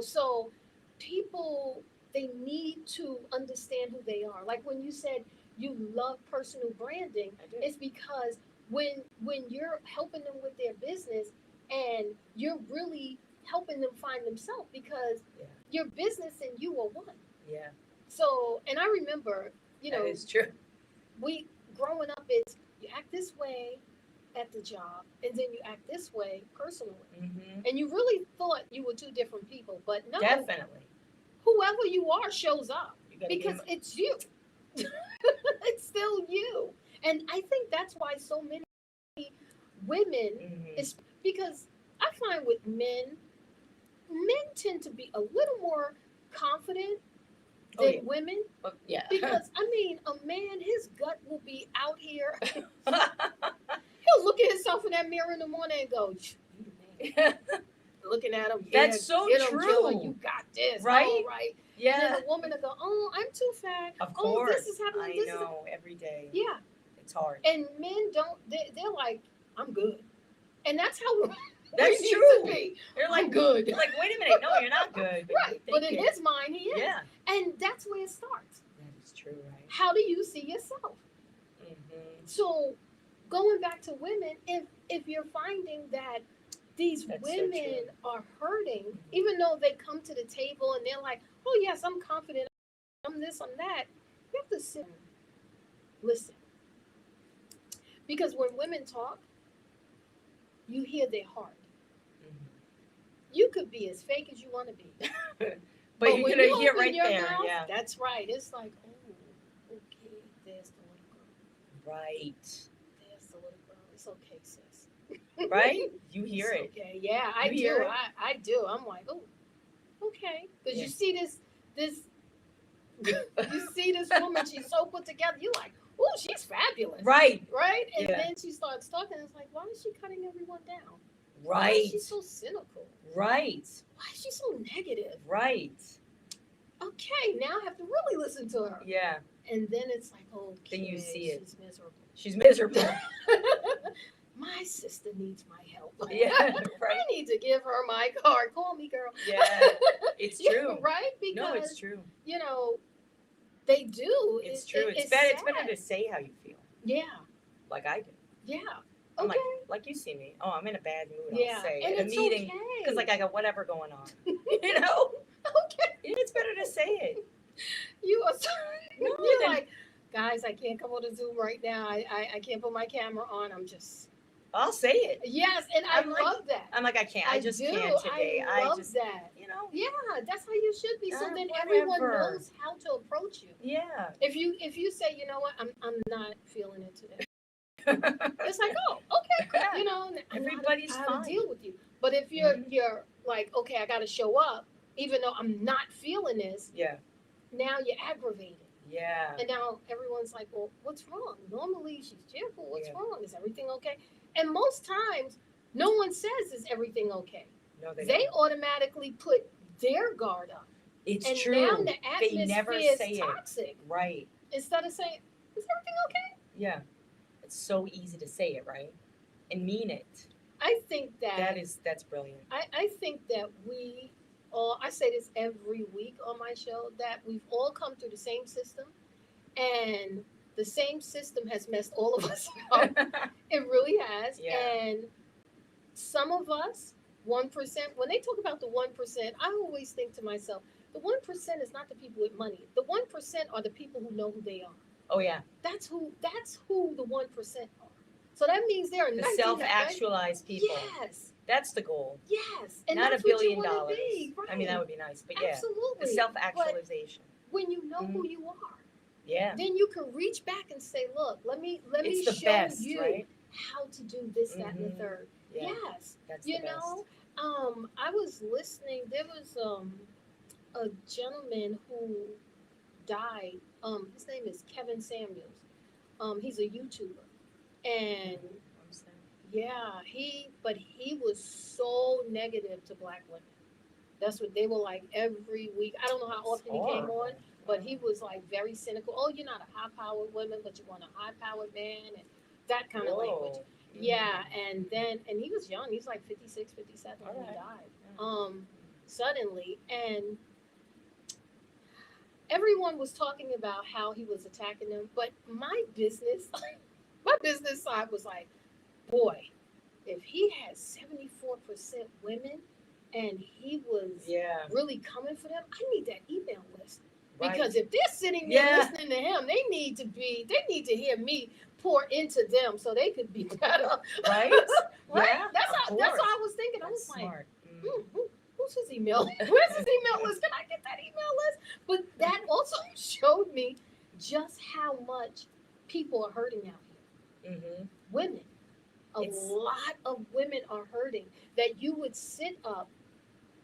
So people, they need to understand who they are. Like when you said you love personal branding, it's because when you're helping them with their business and you're really helping them find themselves, because your business and you are one. Yeah. So, and I remember, that is true. We growing up, it's you act this way at the job, and then you act this way personally. And you really thought you were two different people, but no. Definitely. Whoever you are shows up because it's you. It's still you. And I think that's why so many women is because I find with men tend to be a little more confident than women. Because I mean, a man, his gut will be out here. He'll look at himself in that mirror in the morning and go, you the man. Looking at him. That's so true. You got this. Right? Oh, right. Yeah. And then a woman will go, oh, I'm too fat. Of course. Oh, this is happening. I know, every day. Yeah. It's hard. And men don't, they're like, I'm good. And that's how that's we true. need to be. They're like, I'm good. You're like, wait a minute. No, you're not good. Right. But in his mind, he is. Yeah. And that's where it starts. That is true, right? How do you see yourself? So going back to women, if you're finding that these women are hurting, even though they come to the table and they're like, oh yes, I'm confident, I'm this, I'm that, you have to sit and listen. Because when women talk, you hear their heart. You could be as fake as you want to be. but you're going to hear right there. Mouth, yeah. That's right. It's like, oh, okay, there's the little girl. Right. There's the little girl. It's okay, sis. Right? You hear it's it. Okay, yeah, I do. I do. I'm like, oh, okay. Because you see this, you see this woman, she's so put together. You're like, oh, she's fabulous. Right. Right? And then she starts talking. It's like, why is she cutting everyone down? Right. Why is she so cynical? Right. Why is she so negative? Right. Okay, now I have to really listen to her. Yeah. And then it's like, okay. Then you see it. She's miserable. She's miserable. my sister needs my help. Yeah, right. I need to give her my card. Call me, girl. Yeah, it's Yeah, true. right? Because, No, it's true. you know, they do. It's true. It's it's better. sad. It's better to say how you feel, Yeah, like I do. yeah. I'm Okay. like you see me. Oh, I'm in a bad mood. Yeah, I'll say and at a it's meeting okay. because like I got whatever going on. You know, Okay. it's better to say it. You are so, No, you're then like, guys, I can't come on a Zoom right now. I can't put my camera on. I'm just I'll say it. yes, and I I'm like- love that. I'm like I can't. I just do. can't today. I love just that. you know. Yeah, that's how you should be. So Uh, then everyone whatever. knows how to approach you. Yeah. If you say, you know what, I'm not feeling it today. It's like, oh, okay, cool. You know, Everybody's I know how fine. to deal with you. But if you're Mhm. you're like, okay, I got to show up, even though I'm not feeling this. Yeah. Now you're aggravated. Yeah. And now everyone's like, well, what's wrong? Normally she's cheerful. What's Yeah. wrong? Is everything okay? And most times, no one says, is everything okay? No, They don't. automatically put their guard up. It's And true. now the They atmosphere never is say it. toxic. Right. Instead of saying, is everything okay? Yeah. It's so easy to say it, right? And mean it. I think That's brilliant. I think that we all, I say this every week on my show, that we've all come through the same system, and the same system has messed all of us up. It really has. Yeah. And some of us, 1%, when they talk about the 1%, I always think to myself, the 1% is not the people with money. The 1% are the people who know who they are. Oh yeah. That's who the 1% are. So that means there are The 99 self-actualized people. Yes. That's the goal. Yes. And Not that's $1 billion. what you want to be. Right. I mean, that would be nice, but yeah, Absolutely. the self-actualization. When you know who you are, Yeah, then you can reach back and say, look, let me it's the show best, you right? how to do this, that, and the Mhm. third. Yeah, Yes. that's You the best. know, I was listening, there was a gentleman who died. His name is Kevin Samuels. He's a YouTuber. And I'm saying. yeah, he was so negative to black women. That's what they were like every week. I don't know how often he came on, but he was like very cynical. Oh, you're not a high-powered woman, but you want a high-powered man, and that kind of language. Whoa. Yeah, and he was young. He's like 56, 57 when he Alright. died. Suddenly, and everyone was talking about how he was attacking them, but my business side was like, boy, if he had 74% women and he was Yeah. really coming for them, I need that email list. Right. Because if they're sitting there Yeah. listening to him, they need to hear me pour into them so they could be better. Right? Right? Yeah, That's of how course. I was thinking. I That's was like, smart. who's his email? Where's his email list? Can I get that email list? But that also showed me just how much people are hurting out here. Mm-hmm. Women. A lot of women are hurting. That you would sit up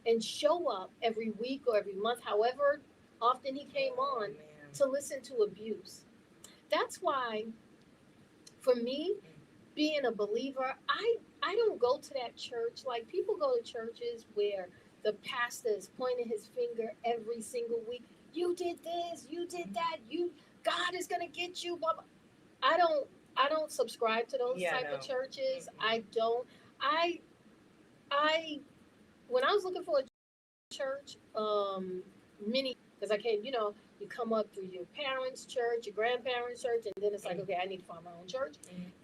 and show up every week or every month, however often he came on, to listen to abuse. That's why, for me, being a believer, I don't go to that church. Like, people go to churches where the pastor is pointing his finger every single week. You did this, you did that, God is gonna get you, blah, blah. I don't subscribe to those type of churches. I don't. I when I was looking for a church, because I came, you come up through your parents' church, your grandparents' church, and then it's like, okay, I need to find my own church.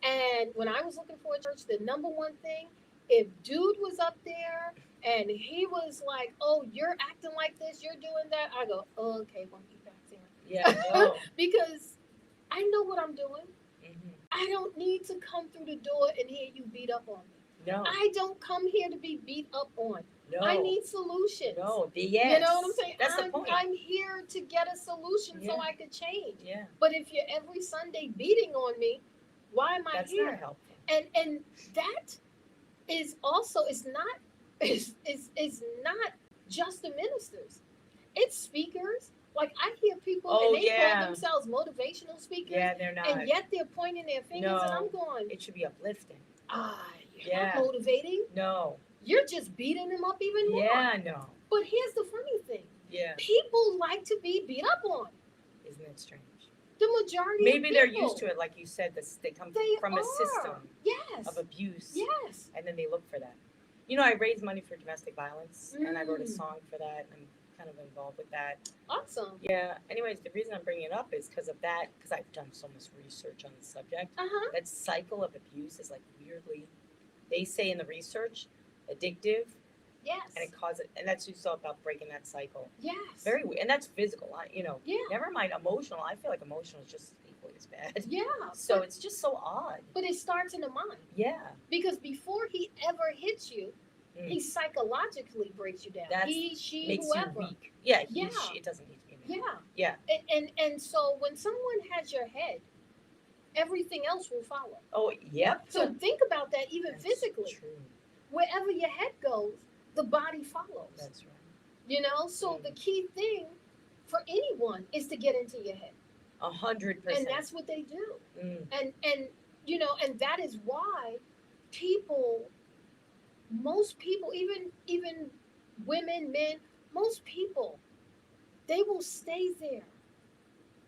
And when I was looking for a church, the number one thing, if dude was up there and he was like, oh, you're acting like this, you're doing that, I go, oh, okay, won't be back there. Yeah, no. Because I know what I'm doing. Mm-hmm. I don't need to come through the door and hear you beat up on me. No. I don't come here to be beat up on. No. I need solutions. No. Yes. You know what I'm saying? That's the point. I'm here to get a solution so I could change. Yeah. But if you're every Sunday beating on me, why am I That's here? not helpful. And that is also is not just the ministers. It's speakers. Like, I hear people and they call themselves motivational speakers. Yeah, they're not. And yet they're pointing their fingers, and I'm going, it should be uplifting. You're not motivating. No. You're just beating them up even more. Yeah, no. But here's the funny thing. Yeah. People like to be beat up on. Isn't it strange? The majority Maybe of they're people. used to it, like you said. They come They from are. a system Yes. of abuse, Yes. and then they look for that. You know, I raise money for domestic violence, and I wrote a Mm. song for that, and I'm kind of involved with that. Awesome. Yeah. Anyways, the reason I'm bringing it up is because of that, because I've done so much research on the subject. Uh-huh. That cycle of abuse is like weirdly, they say in the research, addictive, Yes. and it causes, and that's just all about breaking that cycle. Yes. Very weird, and that's physical. Yeah. Never mind emotional. I feel like emotional is just equally as bad. Yeah. So it's just so odd. But it starts in the mind. Yeah. Because before he ever hits you, he psychologically breaks you down. That's He, she, makes whoever. you weak. Yeah. Yeah. It doesn't need to be me. Yeah. Yeah. And so when someone has your head, everything else will follow. Oh, yep. So think about that even That's physically. True. Wherever your head goes, the body follows. That's right. You know, so the key thing for anyone is to get into your head. 100%. And that's what they do. Mm. And you know, and that is why most people, even women, men, most people, they will stay there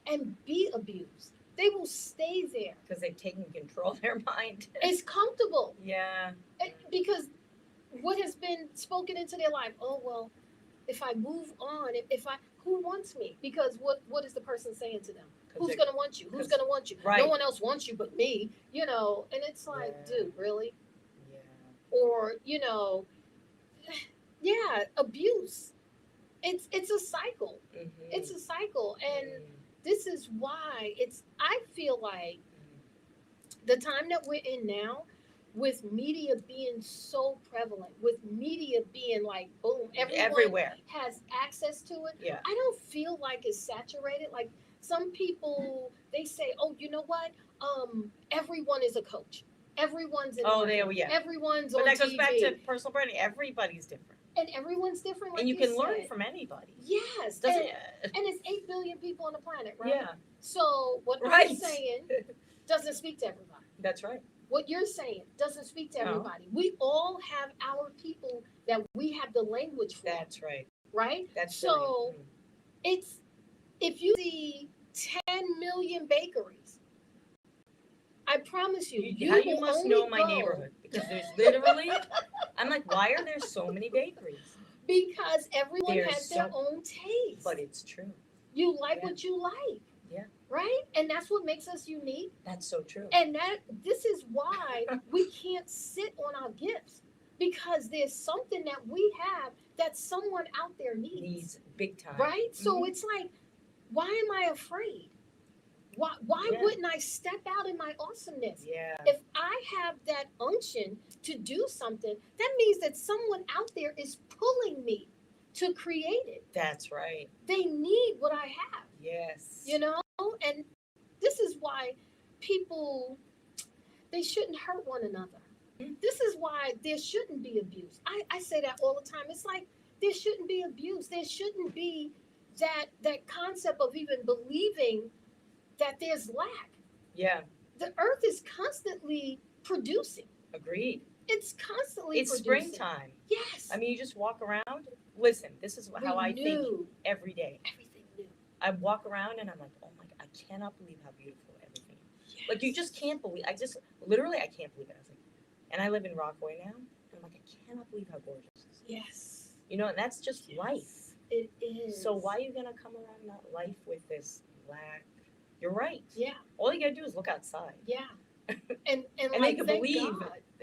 and be abused. They will stay there. Because they've taken control of their mind. It's comfortable. Yeah. Because what has been spoken into their life, oh, well, if I move on, who wants me? Because what is the person saying to them? Who's going to want you? Who's going to want you? Right. No one else wants you but me, you know, and it's like, dude, really? Yeah. Or, you know, yeah, abuse. It's a cycle. Mm-hmm. It's a cycle. And this is why I feel like the time that we're in now, with media being so prevalent, with media being like, boom, everywhere has access to it. Yeah. I don't feel like it's saturated. Like some people, they say, oh, you know what? Everyone is a coach. Everyone's in everyone's but on that goes TV. back to personal branding. Everybody's different. And everyone's different. Like and you can said. learn from anybody. Yes. And it's 8 billion people on the planet, right? Yeah. So what I'm saying doesn't speak to everybody. That's right. What you're saying doesn't speak to everybody. No. We all have our people that we have the language for. That's right. Right? That's so it's, if you see 10 million bakeries, I promise you, you must know my neighborhood, because there's literally, I'm like, why are there so many bakeries? Because everyone has their own taste. But it's true. You like what you like. Yeah. Right? And that's what makes us unique. That's so true. And this is why we can't sit on our gifts, because there's something that we have that someone out there needs big time. Right? So it's like, why am I afraid? Why wouldn't I step out in my awesomeness? Yeah. If I have that unction to do something, that means that someone out there is pulling me to create it. That's right. They need what I have. Yes. You know? And this is why people, they shouldn't hurt one another. This is why there shouldn't be abuse. I say that all the time. It's like, there shouldn't be abuse. There shouldn't be that concept of even believing that there's lack. Yeah. The earth is constantly producing. Agreed. It's constantly It's producing. springtime. Yes. I mean, you just walk around. Listen, this is how I think every day. Everything new. I walk around and I'm like, oh my God, I cannot believe how beautiful everything is. Yes. Like, you just can't believe, I can't believe it. I was like, and I live in Rockaway now. And I'm like, I cannot believe how gorgeous this is. Yes. You know, and that's just life. It is. So why are you going to come around that life with this lack? You're right. Yeah. All you got to do is look outside. Yeah. And like, they can believe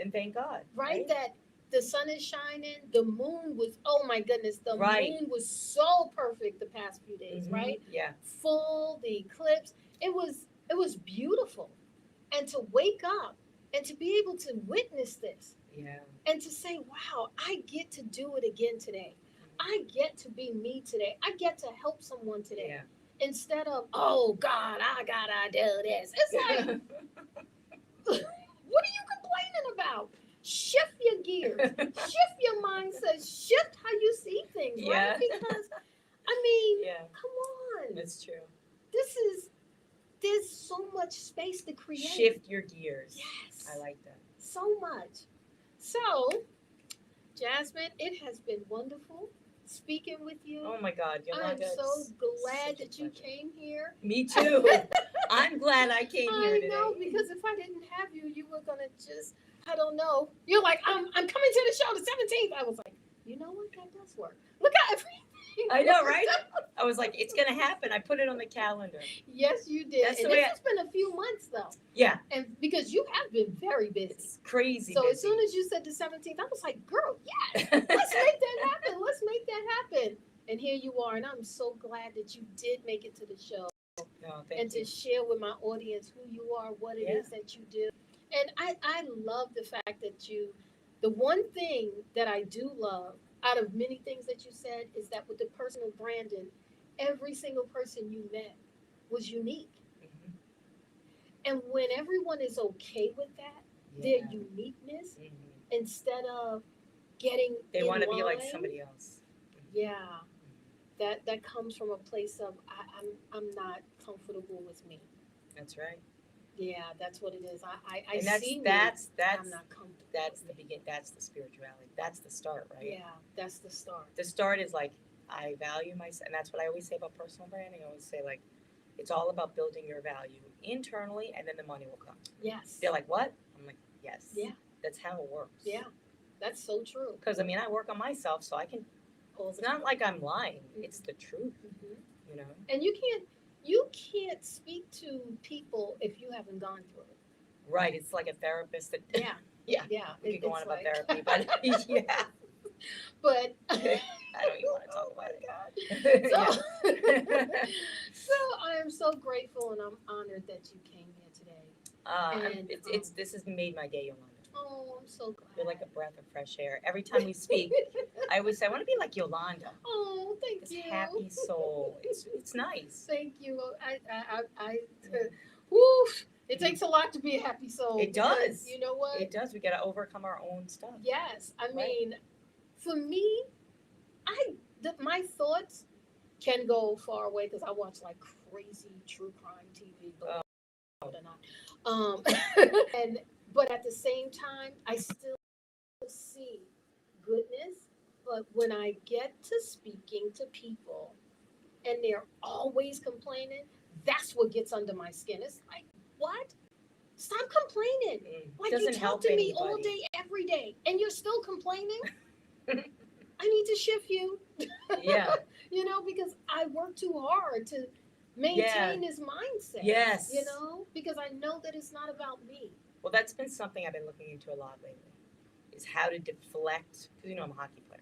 and thank God. Right? That the sun is shining, the moon was, oh my goodness, the moon was so perfect the past few days, right? Yeah. Full, the eclipse. It was beautiful. And to wake up and to be able to witness this. Yeah. And to say, wow, I get to do it again today. I get to be me today. I get to help someone today. Yeah. Instead of, oh God, I gotta do this. It's like, what are you complaining about? Shift your gears, shift your mindset, shift how you see things, right? Because, I mean, come on. That's true. There's so much space to create. Shift your gears. Yes. I like that. So much. So, Jasmine, it has been wonderful speaking with you. Oh my God, Yolanda, I'm so glad that you came here. Me too. I'm glad I came here I today. know, because if I didn't have you, you were gonna just, I don't know. You're like, I'm coming to the show the 17th. I was like, you know what? That does work. Look at everything. I know, right? I was like, it's gonna happen. I put it on the calendar. Yes, you did. That's the And way this has been a few months though. Yeah, And because you have been very busy. it's crazy. So busy. as soon as you said the 17th, I was like, girl, yes, let's make that happen. Let's make that happen. And here you are. And I'm so glad that you did make it to the show. No, And thank you. to share with my audience who you are, what it Yeah. is that you do. And I love the fact that the one thing that I do love out of many things that you said is that with the personal branding, every single person you met was unique. Mhm. And when everyone is okay with that, Yeah. their uniqueness, Mhm. instead of getting They in want to be like line, somebody else. yeah, that comes from a place of I'm not comfortable with me. That's right. Yeah, that's what it is. I And that's see me. that's I'm not comfortable. that's the with me. begin. That's the spirituality. That's the start, right? Yeah, that's the start. The start is like I value myself, and that's what I always say about personal branding. I always say like it's all about building your value internally, and then the money will come. Yes. They're like, what? I'm like, yes. Yeah. That's how it works. Yeah, that's so true. Because I mean, I work on myself, so I can. All It's the not like I'm lying. It's the truth. Mhm. You know. And you can't speak to people if you haven't gone through it. Right. It's like a therapist that. Yeah. Yeah. Yeah. We could go on it's about like- therapy, but yeah. But I don't even want to talk oh my about it. God. So, Yeah. so I am so grateful and I'm honored that you came here today. And, It's this has made my day, Yolanda. Oh, I'm so glad. You're like a breath of fresh air. Every time we speak, I always say I want to be like Yolanda. Oh, thank This you. happy soul. It's nice. Thank you. Woo, it takes a lot to be a happy soul. It because does. You know what? It does. We got to overcome our own stuff. Yes. I Right. mean, for me, my thoughts can go far away because I watch like crazy true crime TV, believe it or not. But at the same time, I still see goodness. But when I get to speaking to people and they're always complaining, that's what gets under my skin. It's like, what? Stop complaining. Like Doesn't you talk help to me all anybody. day, every day, and you're still complaining. I need to shift you. Yeah. You know, because I work too hard to maintain this mindset. Yes. You know, because I know that it's not about me. Well, that's been something I've been looking into a lot lately. Is how to deflect. Because you know I'm a hockey player,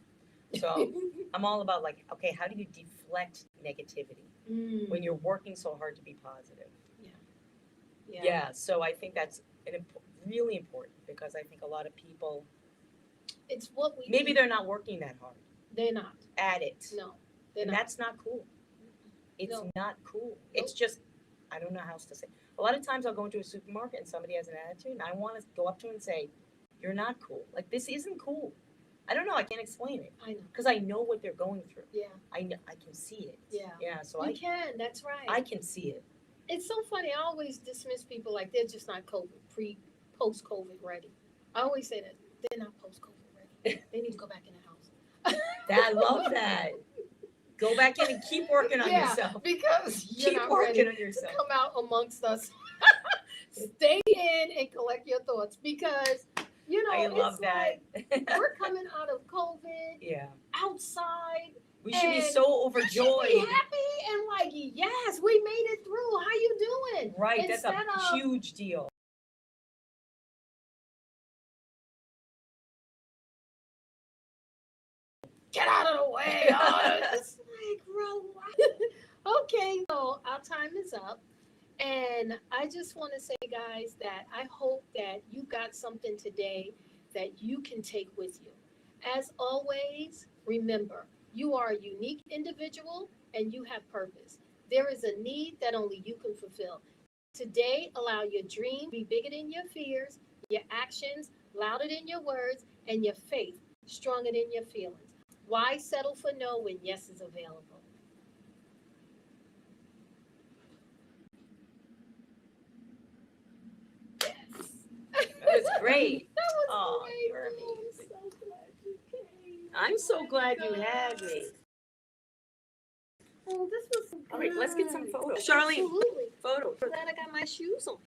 so I'm all about like, okay, how do you deflect negativity when you're working so hard to be positive? Yeah. So I think that's really important because I think a lot of people It's what we maybe need. they're not working that hard They're not. at it. No, they're And not. that's not cool. It's No. not cool. It's just, I don't know how else to say. A lot of times I'll go into a supermarket and somebody has an attitude and I want to go up to them and say, you're not cool. Like, this isn't cool. I don't know. I can't explain it I know. because I know what they're going through. Yeah. I can see it. Yeah. Yeah. So You can. That's right. I can see it. It's so funny. I always dismiss people like they're just not post-COVID ready. I always say that they're not post-COVID ready. They need to go back in the house. I love that. Go back in and keep working on yourself. Because you're Keep not working ready on to yourself. come out amongst us. Stay in and collect your thoughts because I love it's that. like we're coming out of COVID Yeah. outside. We should be And so We should be overjoyed. happy and like, yes, we made it through. How you doing? Right. That's Instead a of- huge deal. Get out of the way. Oh, it's like, bro. Okay, so our time is up. And I just want to say, guys, that I hope that you got something today that you can take with you. As always, remember, you are a unique individual and you have purpose. There is a need that only you can fulfill. Today, allow your dream to be bigger than your fears, your actions louder than your words, and your faith stronger than your feelings. Why settle for no when yes is available? Yes. That was great. That was Oh, great. you're Oh, amazing. I'm so glad you came. I'm so glad you had God. me. Oh, this was so All right, let's get some good. photos. Charlene, Absolutely. photos. I'm glad I got my shoes on.